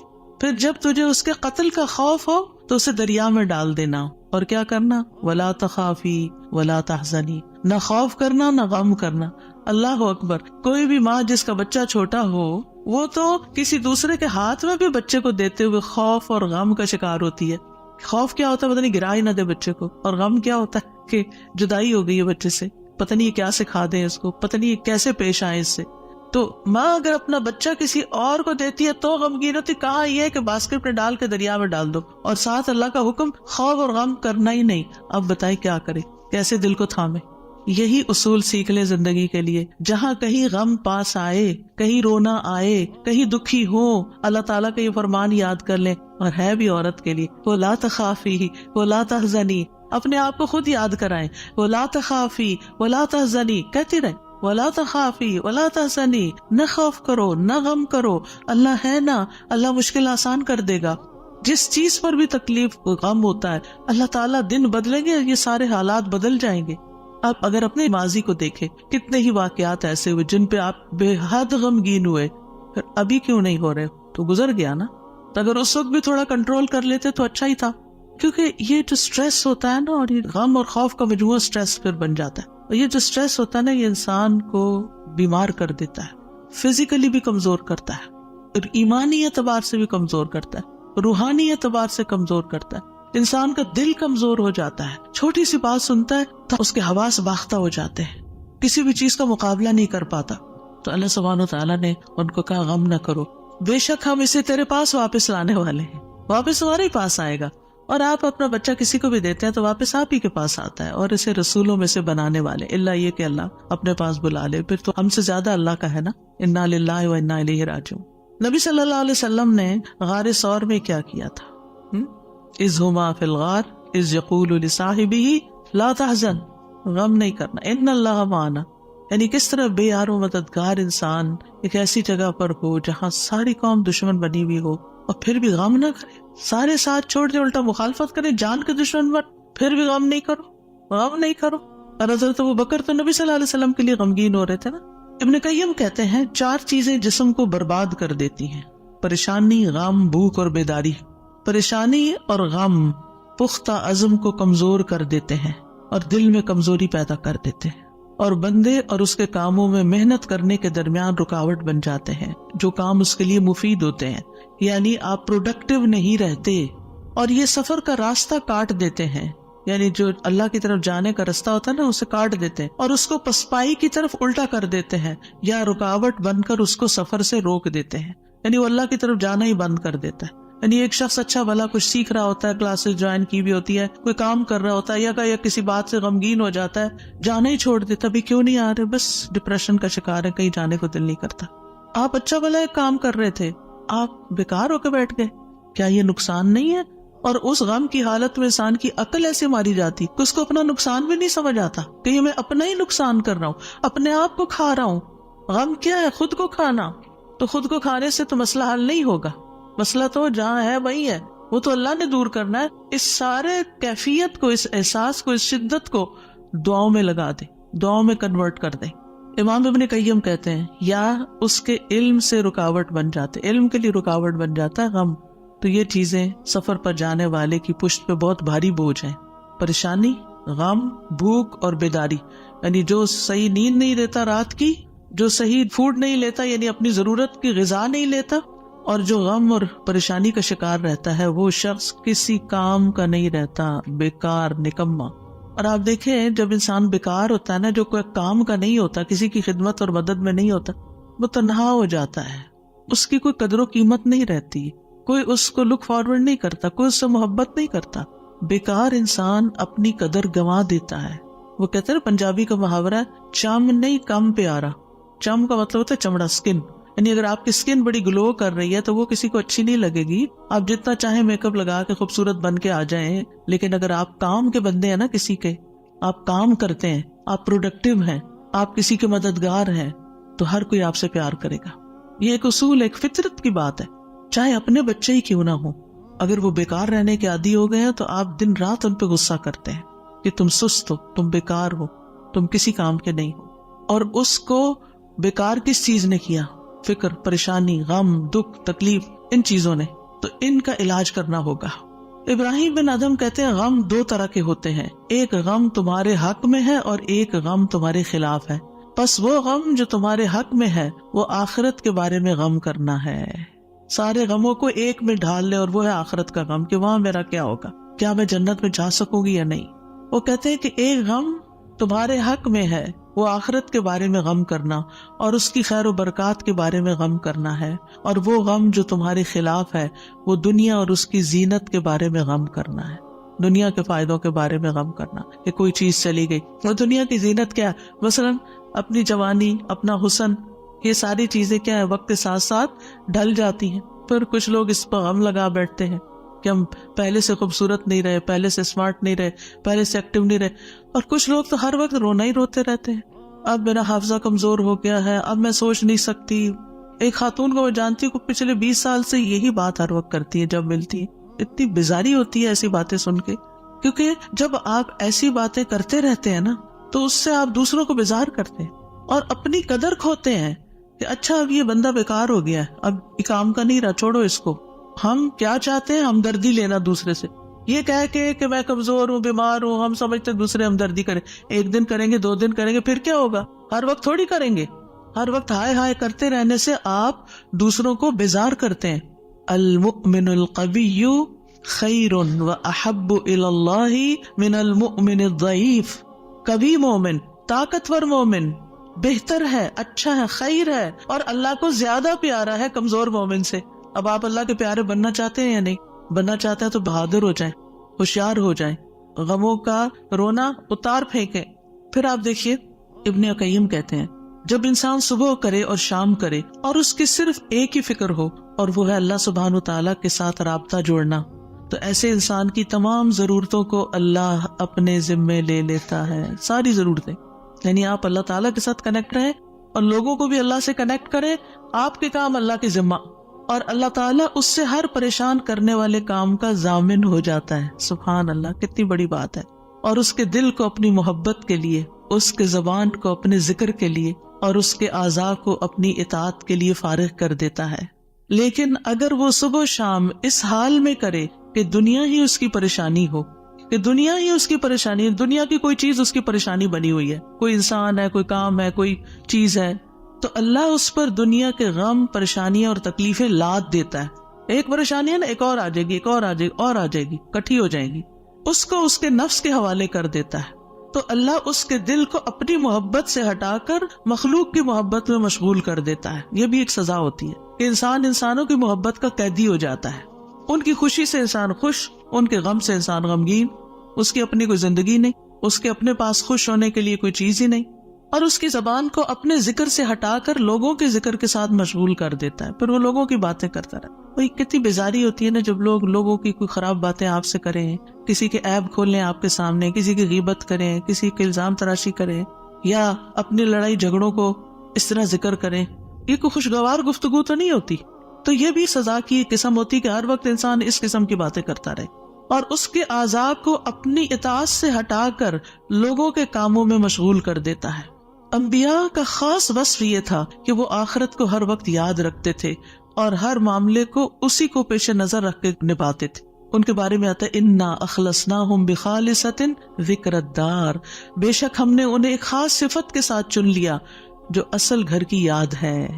پھر جب تجھے اس کے قتل کا خوف ہو تو اسے دریا میں ڈال دینا. اور کیا کرنا؟ ولا تخافی ولا تحزنی، نہ خوف کرنا نہ غم کرنا. اللہ اکبر. کوئی بھی ماں جس کا بچہ چھوٹا ہو وہ تو کسی دوسرے کے ہاتھ میں بھی بچے کو دیتے ہوئے خوف اور غم کا شکار ہوتی ہے. خوف کیا ہوتا ہے؟ پتہ نہیں گرا ہی نہ دے بچے کو، اور غم کیا ہوتا ہے کہ جدائی ہو گئی ہے بچے سے، پتہ نہیں کیا سکھا دیں اس کو، پتہ نہیں کیسے پیش آئے اس سے. تو ماں اگر اپنا بچہ کسی اور کو دیتی ہے تو غمگین ہوتی، کہاں یہ ہے کہ باسکٹ میں ڈال کے دریا میں ڈال دو، اور ساتھ اللہ کا حکم خوف اور غم کرنا ہی نہیں. اب بتائیں کیا کرے، کیسے دل کو تھامے؟ یہی اصول سیکھ لے زندگی کے لیے. جہاں کہیں غم پاس آئے، کہیں رونا آئے، کہیں دکھی ہو، اللہ تعالیٰ کا یہ فرمان یاد کر لیں. اور ہے بھی عورت کے لیے، وَلَا تَخَافِي وَلَا تَحْزَنِي، اپنے آپ کو خود یاد کرائیں. وَلَا تَخَافِي وَلَا تَحْزَنِي کہتی رہیں، وَلَا تَخَافِي وَلَا تَحْزَنِي، نہ خوف کرو نہ غم کرو، اللہ ہے نا، اللہ مشکل آسان کر دے گا. جس چیز پر بھی تکلیف غم ہوتا ہے اللہ تعالیٰ دن بدلیں گے، یہ سارے حالات بدل جائیں گے. اب اگر اپنے ماضی کو دیکھیں، کتنے ہی واقعات ایسے ہوئے جن پہ آپ بے حد غمگین ہوئے، پھر ابھی کیوں نہیں ہو رہے؟ تو گزر گیا نا. تو اگر اس وقت بھی تھوڑا کنٹرول کر لیتے تو اچھا ہی تھا. کیونکہ یہ جو سٹریس ہوتا ہے نا، اور یہ غم اور خوف کا مجموعہ سٹریس پھر بن جاتا ہے. اور یہ جو سٹریس ہوتا ہے نا، یہ انسان کو بیمار کر دیتا ہے، فزیکلی بھی کمزور کرتا ہے، اور ایمانی اعتبار سے بھی کمزور کرتا ہے، روحانی اعتبار سے کمزور کرتا ہے. انسان کا دل کمزور ہو جاتا ہے، چھوٹی سی بات سنتا ہے تو اس کے حواس باختہ ہو جاتے ہیں، کسی بھی چیز کا مقابلہ نہیں کر پاتا. تو اللہ سبحانہ وتعالیٰ نے ان کو کہا غم نہ کرو، بے شک ہم اسے تیرے پاس واپس لانے والے ہیں، واپس تمہارے پاس آئے گا. اور آپ اپنا بچہ کسی کو بھی دیتے ہیں تو واپس آپ ہی کے پاس آتا ہے، اور اسے رسولوں میں سے بنانے والے، اللہ یہ کہ اللہ اپنے پاس بلا لے، پھر تو ہم سے زیادہ اللہ کا ہے نا. انا للہ و انا الیہ راجعون. نبی صلی اللہ علیہ وسلم نے غار ثور میں کیا کیا تھا؟ اذ ہما فی الغار اذ یقول لصاحبہ لا تحزن، غم نہیں کرنا، ان اللہ معنا. یعنی کس طرح بے یار و مددگار انسان ایک ایسی جگہ پر ہو جہاں ساری قوم دشمن بنی ہوئی ہو اور پھر بھی غم نہ کرے، سارے ساتھ چھوڑ دے، الٹا مخالفت کرے، جان کے دشمن بن، پھر بھی غم نہیں کرو، غم نہیں کرو. اور حضرت ابوبکر تو نبی صلی اللہ علیہ وسلم کے لیے غمگین ہو رہے تھے نا. ابن قیم کہتے ہیں 4 چیزیں جسم کو برباد کر دیتی ہیں: پریشانی، غم، بھوک اور بیداری. پریشانی اور غم پختہ عزم کو کمزور کر دیتے ہیں اور دل میں کمزوری پیدا کر دیتے ہیں، اور بندے اور اس کے کاموں میں محنت کرنے کے درمیان رکاوٹ بن جاتے ہیں جو کام اس کے لیے مفید ہوتے ہیں. یعنی آپ پروڈکٹیو نہیں رہتے، اور یہ سفر کا راستہ کاٹ دیتے ہیں. یعنی جو اللہ کی طرف جانے کا راستہ ہوتا ہے نا، اسے کاٹ دیتے ہیں اور اس کو پسپائی کی طرف الٹا کر دیتے ہیں، یا رکاوٹ بن کر اس کو سفر سے روک دیتے ہیں. یعنی وہ اللہ کی طرف جانا ہی بند کر دیتا ہے. یعنی ایک شخص اچھا بھلا کچھ سیکھ رہا ہوتا ہے، کلاسز جوائن کی بھی ہوتی ہے، کوئی کام کر رہا ہوتا ہے، یا کسی بات سے غمگین ہو جاتا ہے، جانا ہی چھوڑ دیتا. ابھی کیوں نہیں آ رہے؟ بس ڈپریشن کا شکار ہے، کہیں جانے کو دل نہیں کرتا. آپ اچھا بھلا ایک کام کر رہے تھے، آپ بیکار ہو کے بیٹھ گئے، کیا یہ نقصان نہیں ہے؟ اور اس غم کی حالت میں انسان کی عقل ایسے ماری جاتی کہ اس کو اپنا نقصان بھی نہیں سمجھ آتا کہ یہ میں اپنا ہی نقصان کر رہا ہوں، اپنے آپ کو کھا رہا ہوں. غم کیا ہے؟ خود کو کھانا. تو خود کو کھانے سے تو مسئلہ حل نہیں ہوگا، مسئلہ تو جہاں ہے وہی ہے، وہ تو اللہ نے دور کرنا ہے. اس سارے کیفیت کو، اس احساس کو، اس شدت کو دعاؤں میں لگا دیں، دعاؤں میں کنورٹ کر دیں. امام ابن قیم کہتے ہیں یا اس کے علم سے رکاوٹ بن جاتے، علم کے لیے رکاوٹ بن جاتا ہے غم. تو یہ چیزیں سفر پر جانے والے کی پشت پہ بہت بھاری بوجھ ہیں: پریشانی، غم، بھوک اور بیداری. یعنی جو صحیح نیند نہیں لیتا رات کی، جو صحیح فوڈ نہیں لیتا، یعنی اپنی ضرورت کی غذا نہیں لیتا، اور جو غم اور پریشانی کا شکار رہتا ہے، وہ شخص کسی کام کا نہیں رہتا، بیکار، نکما. اور آپ دیکھیں جب انسان بیکار ہوتا ہے نا، جو کوئی کام کا نہیں ہوتا، کسی کی خدمت اور مدد میں نہیں ہوتا، وہ تنہا ہو جاتا ہے، اس کی کوئی قدر و قیمت نہیں رہتی، کوئی اس کو لک فارورڈ نہیں کرتا، کوئی اس سے محبت نہیں کرتا. بیکار انسان اپنی قدر گنوا دیتا ہے. وہ کہتے ہیں پنجابی کا محاورہ ہے، چم نہیں کم پیارا. چم کا مطلب ہوتا ہے چمڑا، اسکن. یعنی اگر آپ کی اسکن بڑی گلو کر رہی ہے تو وہ کسی کو اچھی نہیں لگے گی. آپ جتنا چاہیں میک اپ لگا کے خوبصورت بن کے آ جائیں، لیکن اگر آپ کام کے بندے ہیں نا، کسی کے آپ کام کرتے ہیں، آپ پروڈکٹیو ہیں، آپ کسی کے مددگار ہیں، تو ہر کوئی آپ سے پیار کرے گا. یہ ایک اصول، ایک فطرت کی بات ہے. چاہے اپنے بچے ہی کیوں نہ ہو، اگر وہ بیکار رہنے کے عادی ہو گئے ہیں تو آپ دن رات ان پہ غصہ کرتے ہیں کہ تم سست ہو، تم بیکار ہو، تم کسی کام کے نہیں ہو. اور اس کو بیکار کس چیز نے کیا؟ فکر، پریشانی، غم، دکھ، تکلیف، ان چیزوں نے. تو ان کا علاج کرنا ہوگا. ابراہیم بن ادم کہتے ہیں غم دو طرح کے ہوتے ہیں، ایک غم تمہارے حق میں ہے اور ایک غم تمہارے خلاف ہے. پس وہ غم جو تمہارے حق میں ہے وہ آخرت کے بارے میں غم کرنا ہے. سارے غموں کو ایک میں ڈھال لے، اور وہ ہے آخرت کا غم کہ وہاں میرا کیا ہوگا، کیا میں جنت میں جا سکوں گی یا نہیں. وہ کہتے ہیں کہ ایک غم تمہارے حق میں ہے، وہ آخرت کے بارے میں غم کرنا اور اس کی خیر و برکات کے بارے میں غم کرنا ہے. اور وہ غم جو تمہارے خلاف ہے وہ دنیا اور اس کی زینت کے بارے میں غم کرنا ہے، دنیا کے فائدوں کے بارے میں غم کرنا کہ کوئی چیز چلی گئی. اور دنیا کی زینت کیا ہے؟ مثلا اپنی جوانی، اپنا حسن، یہ ساری چیزیں کیا ہے وقت کے ساتھ ساتھ ڈھل جاتی ہیں. پھر کچھ لوگ اس پر غم لگا بیٹھتے ہیں کہ ہم پہلے سے خوبصورت نہیں رہے، پہلے سے اسمارٹ نہیں رہے، پہلے سے ایکٹیو نہیں رہے. اور کچھ لوگ تو ہر وقت رونا ہی روتے رہتے ہیں، اب میرا حافظہ کمزور ہو گیا ہے، اب میں سوچ نہیں سکتی. ایک خاتون کو میں جانتی ہوں کہ پچھلے 20 سال سے یہی بات ہر وقت کرتی ہے جب ملتی ہے. اتنی بیزاری ہوتی ہے ایسی باتیں سن کے، کیونکہ جب آپ ایسی باتیں کرتے رہتے ہیں نا تو اس سے آپ دوسروں کو بیزار کرتے ہیں اور اپنی قدر کھوتے ہیں کہ اچھا اب یہ بندہ بیکار ہو گیا ہے، اب یہ کام کا نہیں رہا، چھوڑو اس کو. ہم کیا چاہتے ہیں؟ ہمدردی لینا دوسرے سے، یہ کہہ کے کہ میں کمزور ہوں، بیمار ہوں. ہم سمجھتے دوسرے ہمدردی کریں، ایک دن کریں گے، 2 دن کریں گے، پھر کیا ہوگا؟ ہر وقت تھوڑی کریں گے. ہر وقت ہائے ہائے کرتے رہنے سے آپ دوسروں کو بیزار کرتے ہیں. المؤمن القوی خیر و احب الی اللہ من المؤمن الضعیف. قوی مومن، طاقتور مومن بہتر ہے، اچھا ہے، خیر ہے، اور اللہ کو زیادہ پیارا ہے کمزور مومن سے. اب آپ اللہ کے پیارے بننا چاہتے ہیں یا نہیں؟ بننا چاہتے ہیں تو بہادر ہو جائیں، ہوشیار ہو جائیں، غموں کا رونا اتار پھینکیں. پھر آپ دیکھیے ابن قیم کہتے ہیں جب انسان صبح کرے اور شام کرے اور اس کی صرف ایک ہی فکر ہو اور وہ ہے اللہ سبحانہ وتعالیٰ کے ساتھ رابطہ جوڑنا، تو ایسے انسان کی تمام ضرورتوں کو اللہ اپنے ذمے لے لیتا ہے. ساری ضرورتیں، یعنی آپ اللہ تعالیٰ کے ساتھ کنیکٹ رہیں اور لوگوں کو بھی اللہ سے کنیکٹ کریں. آپ کے کام اللہ کے ذمہ، اور اللہ تعالیٰ اس سے ہر پریشان کرنے والے کام کا ضامن ہو جاتا ہے. سبحان اللہ، کتنی بڑی بات ہے. اور اس کے دل کو اپنی محبت کے لیے، اس کے زبان کو اپنے ذکر کے لیے اور اس کے اعضاء کو اپنی اطاعت کے لیے فارغ کر دیتا ہے. لیکن اگر وہ صبح شام اس حال میں کرے کہ دنیا ہی اس کی پریشانی ہو، کہ دنیا ہی اس کی پریشانی ہے، دنیا کی کوئی چیز اس کی پریشانی بنی ہوئی ہے، کوئی انسان ہے، کوئی کام ہے، کوئی چیز ہے، تو اللہ اس پر دنیا کے غم، پریشانیاں اور تکلیفیں لاد دیتا ہے. ایک پریشانی ہے نا، ایک اور آ جائے گی، ایک اور آ جائے گی، اور آ جائے گی، کٹھی ہو جائے گی. اس کو اس کے نفس کے حوالے کر دیتا ہے. تو اللہ اس کے دل کو اپنی محبت سے ہٹا کر مخلوق کی محبت میں مشغول کر دیتا ہے. یہ بھی ایک سزا ہوتی ہے کہ انسان انسانوں کی محبت کا قیدی ہو جاتا ہے. ان کی خوشی سے انسان خوش، ان کے غم سے انسان غمگین. اس کی اپنی کوئی زندگی نہیں، اس کے اپنے پاس خوش ہونے کے لیے کوئی چیز ہی نہیں، اور اس کی زبان کو اپنے ذکر سے ہٹا کر لوگوں کے ذکر کے ساتھ مشغول کر دیتا ہے. پھر وہ لوگوں کی باتیں کرتا رہتا. وہی کتنی بیزاری ہوتی ہے نا جب لوگ لوگوں کی کوئی خراب باتیں آپ سے کریں، کسی کے عیب کھول لیں آپ کے سامنے، کسی کی غیبت کریں، کسی کے الزام تراشی کریں، یا اپنی لڑائی جھگڑوں کو اس طرح ذکر کریں. یہ کوئی خوشگوار گفتگو تو نہیں ہوتی. تو یہ بھی سزا کی ایک قسم ہوتی کہ ہر وقت انسان اس قسم کی باتیں کرتا رہے اور اس کے اعضاء کو اپنی اطاعت سے ہٹا کر لوگوں کے کاموں میں مشغول کر دیتا ہے. انبیاء کا خاص وصف یہ تھا کہ وہ آخرت کو ہر وقت یاد رکھتے تھے اور ہر معاملے کو اسی کو پیش نظر رکھ کے نبھاتے تھے. ان کے بارے میں آتا ہے انا اخلصناہم بخالصۃ ذکر الدار، بے شک ہم نے انہیں ایک خاص صفت کے ساتھ چن لیا جو اصل گھر کی یاد ہے.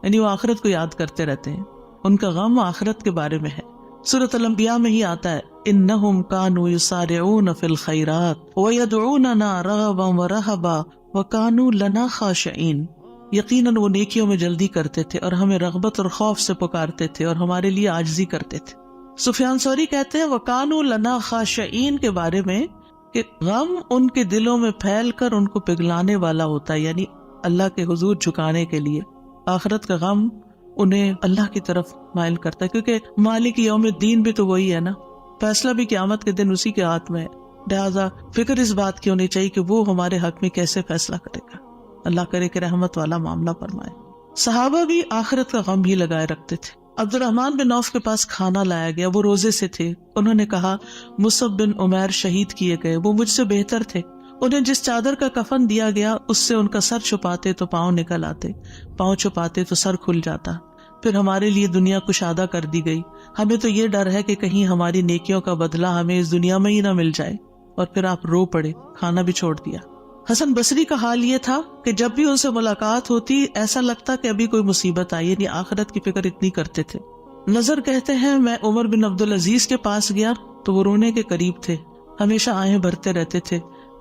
یعنی وہ آخرت کو یاد کرتے رہتے ہیں، ان کا غم آخرت کے بارے میں ہے. سورۃ الانبیاء میں ہی آتا ہے انہم کانوا یسارعون فی الخیرات ویدعوننا رغبا ورہبا وکانوا لنا خاشعین. یقیناً وہ نیکیوں میں جلدی کرتے تھے اور ہمیں رغبت اور خوف سے پکارتے تھے اور ہمارے لیے عاجزی کرتے تھے. سفیان ثوری کہتے ہیں وکانوا لنا خاشعین کے بارے میں کہ غم ان کے دلوں میں پھیل کر ان کو پگلانے والا ہوتا ہے، یعنی اللہ کے حضور جھکانے کے لیے. آخرت کا غم انہیں اللہ کی طرف مائل کرتا ہے، کیونکہ مالک یوم الدین بھی تو وہی ہے نا، فیصلہ بھی قیامت کے دن اسی کے ہاتھ میں ہے. لہٰذا فکر اس بات کی ہونی چاہیے کہ وہ ہمارے حق میں کیسے فیصلہ کرے گا. اللہ کرے کہ رحمت والا معاملہ فرمائے۔ صحابہ بھی آخرت کا غم ہی لگائے رکھتے تھے۔ عبد الرحمن بن عوف کے پاس کھانا لایا گیا، وہ روزے سے تھے۔ انہوں نے کہا مصعب بن عمیر شہید کیے گئے، وہ مجھ سے بہتر تھے، انہیں جس چادر کا کفن دیا گیا اس سے ان کا سر چھپاتے تو پاؤں نکل آتے، پاؤں چھپاتے تو سر کھل جاتا۔ پھر ہمارے لیے دنیا کشادہ کر دی گئی، ہمیں تو یہ ڈر ہے کہ کہیں ہماری نیکیوں کا بدلہ ہمیں اس دنیا میں ہی نہ مل جائے۔ اور پھر آپ رو پڑے، کھانا بھی چھوڑ دیا۔ حسن بصری کا حال یہ تھا کہ جب بھی ان سے ملاقات ہوتی ایسا لگتا کہ ابھی کوئی مصیبت آئی، یعنی آخرت کی فکر اتنی کرتے تھے۔ نظر کہتے ہیں میں عمر بن عبدالعزیز کے پاس گیا تو وہ رونے کے قریب تھے، ہمیشہ آہیں بھرتے رہتے تھے،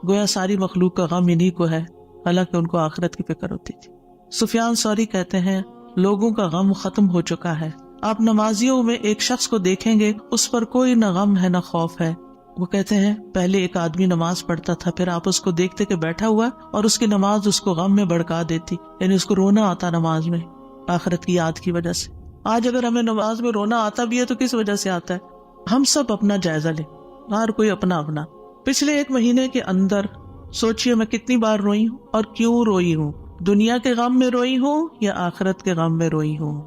گویا ساری مخلوق کا غم انہی کو ہے، حالانکہ ان کو آخرت کی فکر ہوتی تھی۔ سفیان ثوری کہتے ہیں لوگوں کا غم ختم ہو چکا ہے، آپ نمازیوں میں ایک شخص کو دیکھیں گے اس پر کوئی نہ غم ہے نہ خوف ہے۔ وہ کہتے ہیں پہلے ایک آدمی نماز پڑھتا تھا، پھر آپ اس کو دیکھتے کہ بیٹھا ہوا اور اس کی نماز اس کو غم میں بھڑکا دیتی، یعنی اس کو رونا آتا نماز میں آخرت کی یاد کی وجہ سے۔ آج اگر ہمیں نماز میں رونا آتا بھی ہے تو کس وجہ سے آتا ہے؟ ہم سب اپنا جائزہ لیں، ہر کوئی اپنا اپنا۔ پچھلے ایک مہینے کے اندر سوچئے میں کتنی بار روئی ہوں اور کیوں روئی ہوں، دنیا کے غم میں روئی ہوں یا آخرت کے غم میں روئی ہوں۔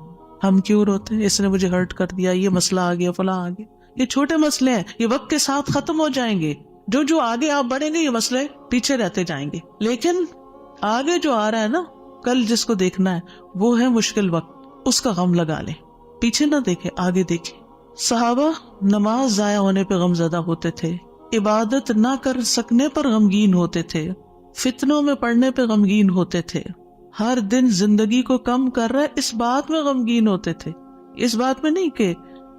ہم کیوں روتے ہیں؟ اس نے مجھے ہرٹ کر دیا، یہ مسئلہ آ گیا، فلاں آ گیا۔ یہ چھوٹے مسئلے ہیں، یہ وقت کے ساتھ ختم ہو جائیں گے، جو آگے آپ بڑھیں گے یہ مسئلے پیچھے رہتے جائیں گے۔ لیکن آگے جو آ رہا ہے نا، کل جس کو دیکھنا ہے وہ ہے مشکل وقت، اس کا غم لگا لیں، پیچھے نہ دیکھیں آگے دیکھیں۔ صحابہ نماز ضائع ہونے پہ غم زدہ ہوتے تھے، عبادت نہ کر سکنے پر غمگین ہوتے تھے، فتنوں میں پڑنے پہ غمگین ہوتے تھے، ہر دن زندگی کو کم کر رہا ہے اس بات میں غمگین ہوتے تھے، اس بات میں نہیں کہ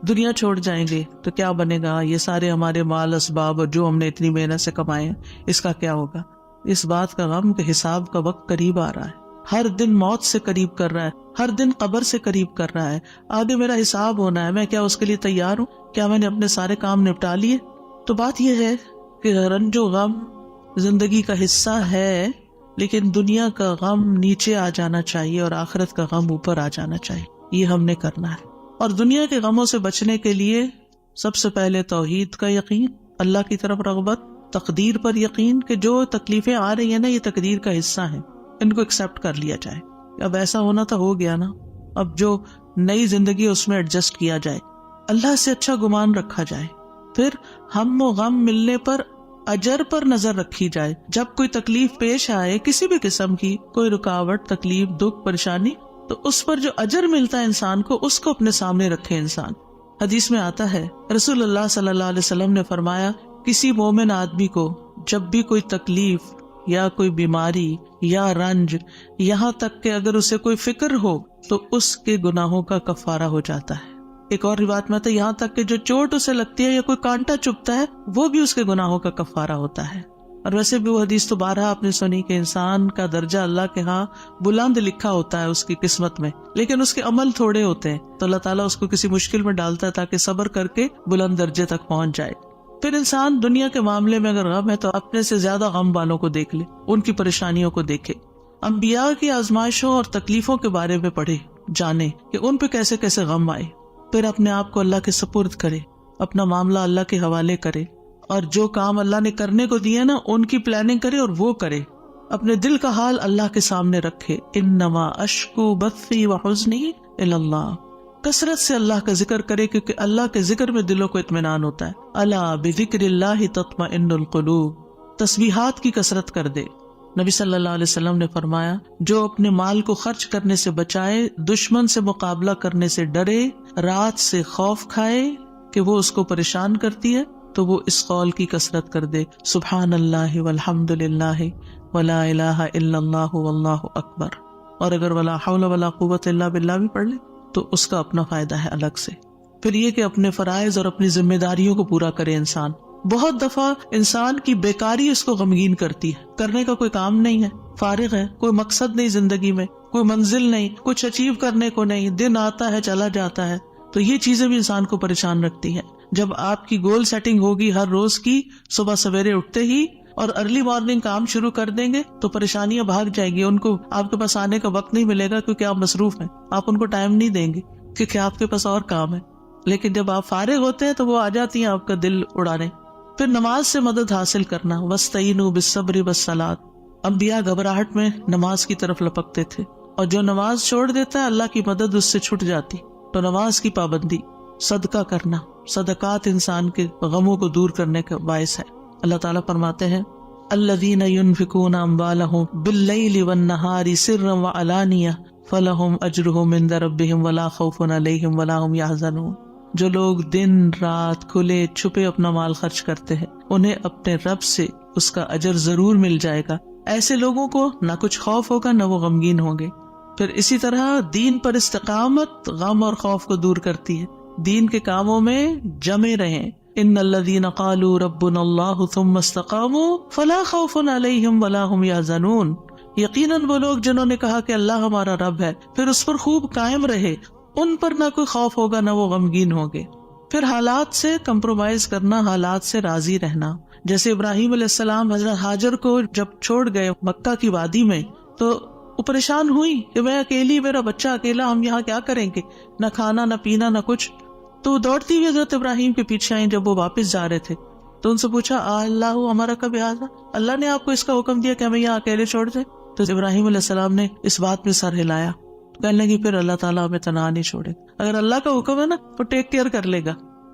دنیا چھوڑ جائیں گے تو کیا بنے گا، یہ سارے ہمارے مال اسباب اور جو ہم نے اتنی محنت سے کمائے ہیں اس کا کیا ہوگا۔ اس بات کا غم کہ حساب کا وقت قریب آ رہا ہے، ہر دن موت سے قریب کر رہا ہے، ہر دن قبر سے قریب کر رہا ہے، آگے میرا حساب ہونا ہے، میں کیا اس کے لیے تیار ہوں؟ کیا میں نے اپنے سارے کام نپٹا لیے؟ تو بات یہ ہے کہ رنج و غم زندگی کا حصہ ہے، لیکن دنیا کا غم نیچے آ جانا چاہیے اور آخرت کا غم اوپر آ جانا چاہیے، یہ ہم نے کرنا ہے۔ اور دنیا کے غموں سے بچنے کے لیے سب سے پہلے توحید کا یقین، اللہ کی طرف رغبت، تقدیر پر یقین کہ جو تکلیفیں آ رہی ہیں نا یہ تقدیر کا حصہ ہیں، ان کو ایکسپٹ کر لیا جائے۔ اب ایسا ہونا تو ہو گیا نا، اب جو نئی زندگی اس میں ایڈجسٹ کیا جائے، اللہ سے اچھا گمان رکھا جائے، پھر ہم و غم ملنے پر اجر پر نظر رکھی جائے۔ جب کوئی تکلیف پیش آئے کسی بھی قسم کی، کوئی رکاوٹ، تکلیف، دکھ، پریشانی، تو اس پر جو اجر ملتا ہے انسان کو اس کو اپنے سامنے رکھے انسان۔ حدیث میں آتا ہے رسول اللہ صلی اللہ علیہ وسلم نے فرمایا کسی مومن آدمی کو جب بھی کوئی تکلیف یا کوئی بیماری یا رنج، یہاں تک کہ اگر اسے کوئی فکر ہو تو اس کے گناہوں کا کفارہ ہو جاتا ہے۔ ایک اور روایت میں آتا ہے یہاں تک کہ جو چوٹ اسے لگتی ہے یا کوئی کانٹا چبھتا ہے وہ بھی اس کے گناہوں کا کفارہ ہوتا ہے۔ اور ویسے بھی وہ حدیث تو بارہا آپ نے سنی کہ انسان کا درجہ اللہ کے ہاں بلند لکھا ہوتا ہے اس کی قسمت میں، لیکن اس کے عمل تھوڑے ہوتے ہیں، تو اللہ تعالیٰ اس کو کسی مشکل میں ڈالتا ہے تاکہ صبر کر کے بلند درجے تک پہنچ جائے۔ پھر انسان دنیا کے معاملے میں اگر غم ہے تو اپنے سے زیادہ غم والوں کو دیکھ لے، ان کی پریشانیوں کو دیکھے، انبیاء کی آزمائشوں اور تکلیفوں کے بارے میں پڑھے، جانے کہ ان پہ کیسے کیسے غم آئے، پھر اپنے آپ کو اللہ کے سپرد کرے، اپنا معاملہ اللہ کے حوالے کرے، اور جو کام اللہ نے کرنے کو دیے نا ان کی پلاننگ کرے اور وہ کرے، اپنے دل کا حال اللہ کے سامنے رکھے۔ انما اشکو بثی وحزنی الی اللہ، کثرت سے اللہ کا ذکر کرے کیونکہ اللہ کے ذکر میں دلوں کو اطمینان ہوتا ہے۔ الا بذکر اللہ تطمئن القلوب، تسبیحات کی کثرت کر دے۔ نبی صلی اللہ علیہ وسلم نے فرمایا جو اپنے مال کو خرچ کرنے سے بچائے، دشمن سے مقابلہ کرنے سے ڈرے، رات سے خوف کھائے کہ وہ اس کو پریشان کرتی ہے، تو وہ اس قول کی کثرت کر دے سبحان اللہ والحمد للہ ولا الہ الا اللہ واللہ اکبر، اور اگر ولا حول ولا قوت الا باللہ بھی پڑھ لے تو اس کا اپنا فائدہ ہے الگ سے۔ پھر یہ کہ اپنے فرائض اور اپنی ذمہ داریوں کو پورا کرے انسان۔ بہت دفعہ انسان کی بیکاری اس کو غمگین کرتی ہے، کرنے کا کوئی کام نہیں ہے، فارغ ہے، کوئی مقصد نہیں زندگی میں، کوئی منزل نہیں، کچھ اچیو کرنے کو نہیں، دن آتا ہے چلا جاتا ہے، تو یہ چیزیں بھی انسان کو پریشان رکھتی ہیں۔ جب آپ کی گول سیٹنگ ہوگی ہر روز کی، صبح سویرے اٹھتے ہی اور ارلی مارننگ کام شروع کر دیں گے تو پریشانیاں بھاگ جائیں گی، ان کو آپ کے پاس آنے کا وقت نہیں ملے گا کیونکہ آپ مصروف ہیں، آپ ان کو ٹائم نہیں دیں گے کیونکہ آپ کے پاس اور کام ہے۔ لیکن جب آپ فارغ ہوتے ہیں تو وہ آ جاتی ہیں آپ کا دل اڑانے۔ پھر نماز سے مدد حاصل کرنا، وَاسْتَعِینُوا بِالصَّبْرِ وَالصَّلَاةِ، انبیاء گھبراہٹ میں نماز کی طرف لپکتے تھے، اور جو نماز چھوڑ دیتا ہے اللہ کی مدد اس سے چھٹ جاتی. تو نماز کی پابندی، صدقہ کرنا، صدقات انسان کے غموں کو دور کرنے کا باعث ہے. اللہ تعالیٰ فرماتے ہیں الذین ينفقون اموالهم باللیل والنہار سرا وعلانیہ فلہم اجرہم عند ربہم ولا خوف علیہم ولا ہم یحزنون. جو لوگ دن رات کھلے چھپے اپنا مال خرچ کرتے ہیں انہیں اپنے رب سے اس کا اجر ضرور مل جائے گا. ایسے لوگوں کو نہ کچھ خوف ہوگا نہ وہ غمگین ہوں گے. پھر اسی طرح دین پر استقامت غم اور خوف کو دور کرتی ہے. دین کے کاموں میں جمے رہیں. ان الذین قالوا ربنا اللہ ثم استقاموا فلا خوف علیہم ولا هم یحزنون. یقیناً وہ لوگ جنہوں نے کہا کہ اللہ ہمارا رب ہے پھر اس پر خوب قائم رہے، ان پر نہ کوئی خوف ہوگا نہ وہ غمگین ہوں گے. پھر حالات سے کمپرومائز کرنا، حالات سے راضی رہنا. جیسے ابراہیم علیہ السلام حضرت ہاجر کو جب چھوڑ گئے مکہ کی وادی میں تو وہ پریشان ہوئی کہ میں اکیلی، میرا بچہ اکیلا، ہم یہاں کیا کریں گے، نہ کھانا نہ پینا نہ کچھ. تو دوڑتی ہوئی حضرت ابراہیم کے پیچھے آئیں. جب وہ واپس جا رہے تھے تو ان سے پوچھا اللہ ہمارا کب یاد، اللہ نے آپ کو اس کا حکم دیا کہ ہمیں یہاں اکیلے چھوڑ دیں؟ تو ابراہیم علیہ السلام نے اس بات میں سر ہلایا، کہنے لگی پھر اللہ تعالیٰ ہمیں تنہا نہیں چھوڑے. اگر اللہ کا حکم ہے نا تو ٹیک کیئر کر لے گا.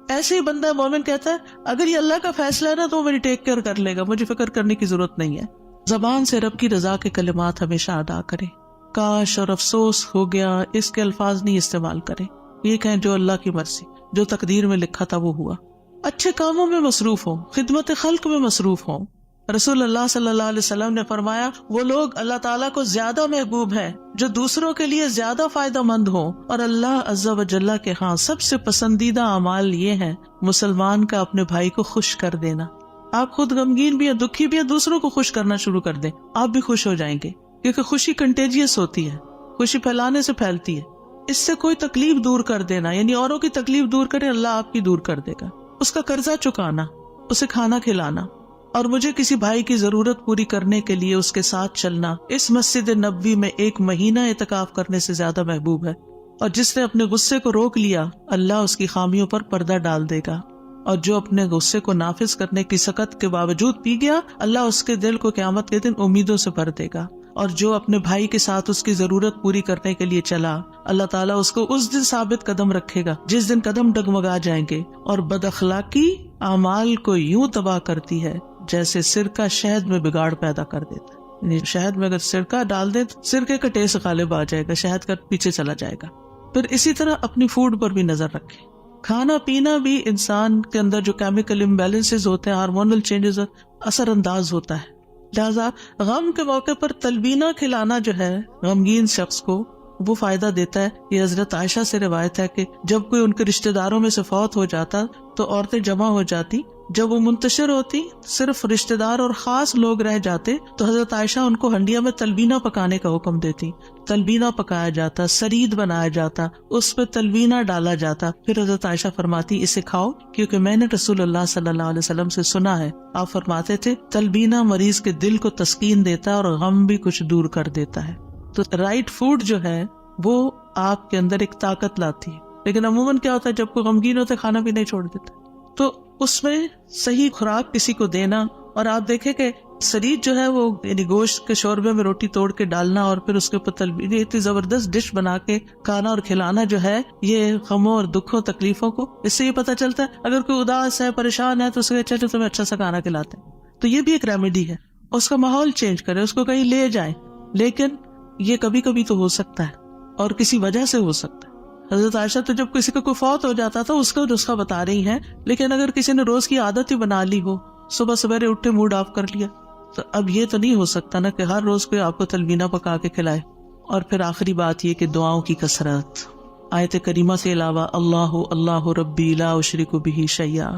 ایسے ہی بندہ مومن کہتا ہے اگر یہ اللہ کا فیصلہ ہے نا تو وہ میری ٹیک کیئر کر لے گا، مجھے فکر کرنے کی ضرورت نہیں ہے. زبان سے رب کی رضا کے کلمات ہمیشہ ادا کرے. کاش اور افسوس ہو گیا اس کے الفاظ نہیں استعمال کریں. یہ کہیں جو اللہ کی مرضی، جو تقدیر میں لکھا تھا وہ ہوا. اچھے کاموں میں مصروف ہوں، خدمت خلق میں مصروف ہوں. رسول اللہ صلی اللہ علیہ وسلم نے فرمایا وہ لوگ اللہ تعالیٰ کو زیادہ محبوب ہیں جو دوسروں کے لیے زیادہ فائدہ مند ہوں، اور اللہ عز و جل کے ہاں سب سے پسندیدہ اعمال یہ ہیں مسلمان کا اپنے بھائی کو خوش کر دینا. آپ خود غمگین بھی ہیں، دکھی بھی ہیں، دوسروں کو خوش کرنا شروع کر دیں، آپ بھی خوش ہو جائیں گے. کیونکہ خوشی کنٹیجیس ہوتی ہے، خوشی پھیلانے سے پھیلتی ہے. اس سے کوئی تکلیف دور کر دینا، یعنی اوروں کی تکلیف دور کرے، اللہ آپ کی دور کر دے گا. اس کا قرضہ چکانا، اسے کھانا کھلانا، اور مجھے کسی بھائی کی ضرورت پوری کرنے کے لیے اس کے ساتھ چلنا اس مسجد نبوی میں 1 مہینہ اعتکاف کرنے سے زیادہ محبوب ہے. اور جس نے اپنے غصے کو روک لیا اللہ اس کی خامیوں پر پردہ ڈال دے گا، اور جو اپنے غصے کو نافذ کرنے کی سخت کے باوجود پی گیا اللہ اس کے دل کو قیامت کے دن امیدوں سے بھر دے گا. اور جو اپنے بھائی کے ساتھ اس کی ضرورت پوری کرنے کے لیے چلا اللہ تعالیٰ اس کو اس دن ثابت قدم رکھے گا جس دن قدم ڈگمگا جائیں گے. اور بد اخلاقی اعمال کو یوں تباہ کرتی ہے جیسے سرکہ شہد میں بگاڑ پیدا کر دیتا ہے. یعنی شہد میں اگر سرکہ ڈال دے تو سرکے کا ٹیسٹ غالب آ جائے گا، شہد کا پیچھے چلا جائے گا. پھر اسی طرح اپنی فوڈ پر بھی نظر رکھیں. کھانا پینا بھی انسان کے اندر جو کیمیکل امبیلنسز ہوتے ہیں، ہارمونل چینجز اثر انداز ہوتا ہے. لہٰذا غم کے موقع پر تلبینہ کھلانا جو ہے غمگین شخص کو وہ فائدہ دیتا ہے. یہ حضرت عائشہ سے روایت ہے کہ جب کوئی ان کے رشتہ داروں میں سے فوت ہو جاتا تو عورتیں جمع ہو جاتی. جب وہ منتشر ہوتی صرف رشتہ دار اور خاص لوگ رہ جاتے تو حضرت عائشہ ان کو ہنڈیا میں تلبینہ پکانے کا حکم دیتی. تلبینہ پکایا جاتا، سرید بنایا جاتا، اس پہ تلبینہ ڈالا جاتا. پھر حضرت عائشہ فرماتی اسے کھاؤ کیونکہ میں نے رسول اللہ صلی اللہ علیہ وسلم سے سنا ہے، آپ فرماتے تھے تلبینہ مریض کے دل کو تسکین دیتا ہے اور غم بھی کچھ دور کر دیتا ہے. تو رائٹ فوڈ جو ہے وہ آپ کے اندر ایک طاقت لاتی ہے. لیکن عموماً کیا ہوتا ہے جب کوئی غمگین ہوتا ہے کھانا بھی نہیں چھوڑ دیتا. تو اس میں صحیح خوراک کسی کو دینا. اور آپ دیکھیں کہ سرید جو ہے وہ یعنی گوشت کے شوربے میں روٹی توڑ کے ڈالنا اور پھر اس کے اوپر تلبینہ، اتنی زبردست ڈش بنا کے کھانا اور کھلانا جو ہے یہ غموں اور دکھوں تکلیفوں کو، اس سے یہ پتہ چلتا ہے اگر کوئی اداس ہے پریشان ہے تو اس کے چلو تمہیں اچھا سا کھانا کھلاتے ہیں. تو یہ بھی ایک ریمیڈی ہے. اس کا ماحول چینج کرے، اس کو کہیں لے جائیں. لیکن یہ کبھی کبھی تو ہو سکتا ہے اور کسی وجہ سے ہو سکتا ہے. حضرت عائشہ تو جب کسی کا کوئی فوت ہو جاتا تھا اس کا نسخہ بتا رہی ہیں، لیکن اگر کسی نے روز کی عادت ہی بنا لی ہو، صبح سویرے اٹھے موڈ آف کر لیا، تو اب یہ تو نہیں ہو سکتا نا کہ ہر روز کوئی آپ کو تلبینہ پکا کے کھلائے. اور پھر آخری بات یہ کہ دعاؤں کی کثرت. آیت کریمہ کے علاوہ اللہ اللہ ربی لا اشرک بہ شیئا،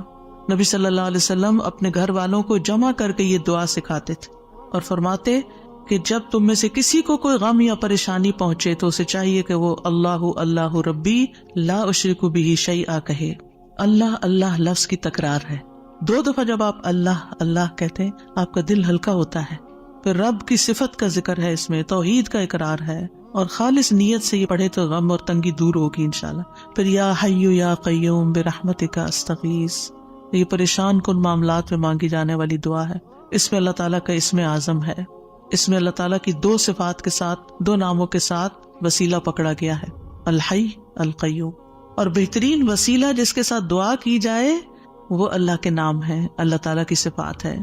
نبی صلی اللہ علیہ وسلم اپنے گھر والوں کو جمع کر کے یہ دعا سکھاتے تھے اور فرماتے کہ جب تم میں سے کسی کو کوئی غم یا پریشانی پہنچے تو اسے چاہیے کہ وہ اللہ اللہ ربی لا اشرک بہ شیئا کہے. اللہ اللہ لفظ کی تکرار ہے. 2 دفعہ جب آپ اللہ اللہ کہتے ہیں آپ کا دل ہلکا ہوتا ہے. پھر رب کی صفت کا ذکر ہے، اس میں توحید کا اقرار ہے، اور خالص نیت سے یہ پڑھے تو غم اور تنگی دور ہوگی انشاءاللہ. پھر یا حی یا قیوم برحمتک استغیث، یہ پریشان کن معاملات میں مانگی جانے والی دعا ہے. اس میں اللہ تعالیٰ کا اسم اعظم ہے. اس میں اللہ تعالیٰ کی دو صفات کے ساتھ، دو ناموں کے ساتھ وسیلہ پکڑا گیا ہے، الحی القیوم، اور بہترین وسیلہ جس کے ساتھ دعا کی جائے وہ اللہ کے نام ہے، اللہ تعالیٰ کی صفات ہے۔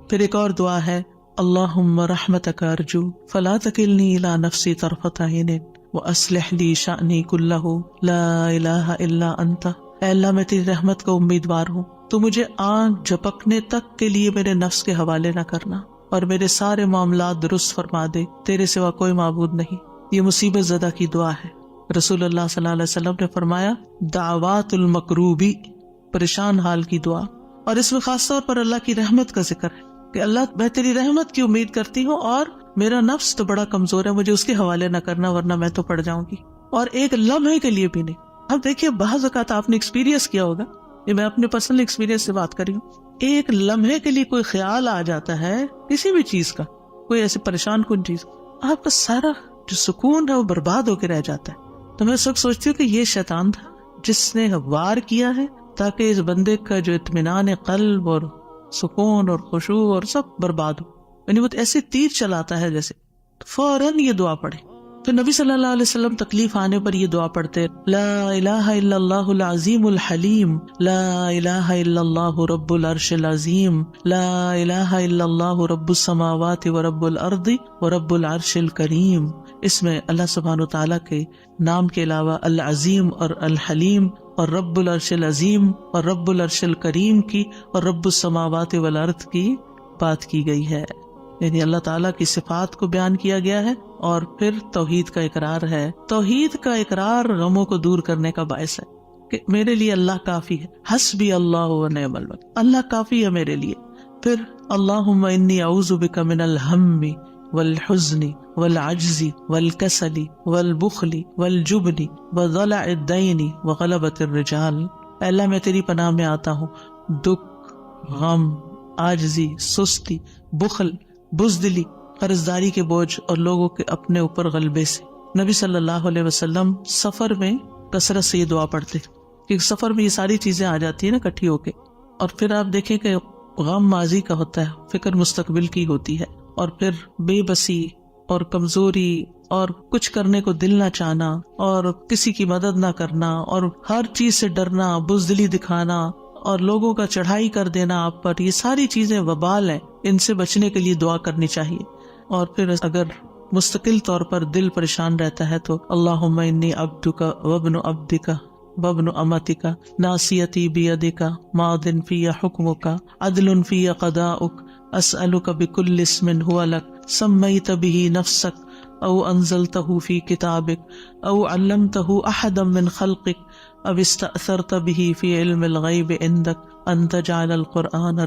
پھر ایک اور دعا ہے، اللہم رحمتک ارجو فلا تکلنی الی نفسی طرفۃ عین واصلح لی شأنی کلہ لا الہ الا انت۔ اے اللہ میں تیری رحمت کا امیدوار ہوں، تو مجھے آنکھ جھپکنے تک کے لیے میرے نفس کے حوالے نہ کرنا، اور میرے سارے معاملات درست فرما دے، تیرے سوا کوئی معبود نہیں۔ یہ مصیبت زدہ کی دعا ہے۔ رسول اللہ صلی اللہ علیہ وسلم نے فرمایا دعوات المکروبی، پریشان حال کی دعا، اور اس میں خاص طور پر اللہ کی رحمت کا ذکر ہے کہ اللہ میں تیری رحمت کی امید کرتی ہوں، اور میرا نفس تو بڑا کمزور ہے، مجھے اس کے حوالے نہ کرنا ورنہ میں تو پڑ جاؤں گی، اور ایک لمحے کے لیے بھی نہیں۔ اب دیکھیے بعض اوقات آپ نے ایکسپیرینس کیا ہوگا، یہ میں اپنے پرسنل ایکسپیرینس سے بات کر رہی ہوں، ایک لمحے کے لیے کوئی خیال آ جاتا ہے کسی بھی چیز کا، کوئی ایسے پریشان کن چیز، آپ کا سارا جو سکون ہے وہ برباد ہو کے رہ جاتا ہے۔ تو میں سب سوچتی ہوں کہ یہ شیطان تھا جس نے وار کیا ہے تاکہ اس بندے کا جو اطمینان قلب اور سکون اور خشوع اور سب برباد ہو، یعنی وہ ایسے تیر چلاتا ہے جیسے، فوراً یہ دعا پڑھے۔ تو نبی صلی اللہ علیہ وسلم تکلیف آنے پر یہ دعا پڑھتے، لا الہ الا اللہ العظیم الحلیم، لا الہ الا اللہ رب العرش العظیم، لا الہ الا اللہ رب السماوات ورب الارض ورب العرش الکریم۔ اس میں اللہ سبحانہ وتعالیٰ کے نام کے علاوہ العظیم اور الحلیم اور رب العرش العظیم اور رب العرش الکریم کی اور رب السماوات والارض کی بات کی گئی ہے، یعنی اللہ تعالیٰ کی صفات کو بیان کیا گیا ہے، اور پھر توحید کا اقرار ہے۔ توحید کا اقرار غموں کو دور کرنے کا باعث ہے کہ میرے لیے اللہ کافی ہے، حسبی اللہ ونعم الوکیل، اللہ کافی ہے میرے لیے۔ پھر اللہم انی اعوذ بک من الہم والحزن والعجز والکسل والبخل والجبن وضلع الدین وغلبۃ الرجال۔ اے اللہ میں تیری پناہ میں آتا ہوں دکھ، غم، عاجزی، سستی، بخل، بزدلی، قرضداری کے بوجھ اور لوگوں کے اپنے اوپر غلبے سے۔ نبی صلی اللہ علیہ وسلم سفر میں کثرت سے یہ دعا پڑھتے کیونکہ سفر میں یہ ساری چیزیں آ جاتی ہیں نا اکٹھی ہو کے، اور پھر آپ دیکھیں کہ غم ماضی کا ہوتا ہے، فکر مستقبل کی ہوتی ہے، اور پھر بے بسی اور کمزوری اور کچھ کرنے کو دل نہ چاہنا اور کسی کی مدد نہ کرنا اور ہر چیز سے ڈرنا، بزدلی دکھانا اور لوگوں کا چڑھائی کر دینا آپ پر، یہ ساری چیزیں وبال ہیں، ان سے بچنے کے لیے دعا کرنی چاہیے۔ اور پھر اگر مستقل طور پر دل پریشان رہتا ہے تو اللہم انی عبدک وابن عبدک وابن امتک ناصیتی بیدک ماض فی حکمک عدل فی قضاؤک اسألک بکل اسم هو لک سمیت به نفسک او انزلتہ فی کتابک او علمتہ احدا من خلقک او استأثرت به فی علم الغیب عندک ان تجعل القرآن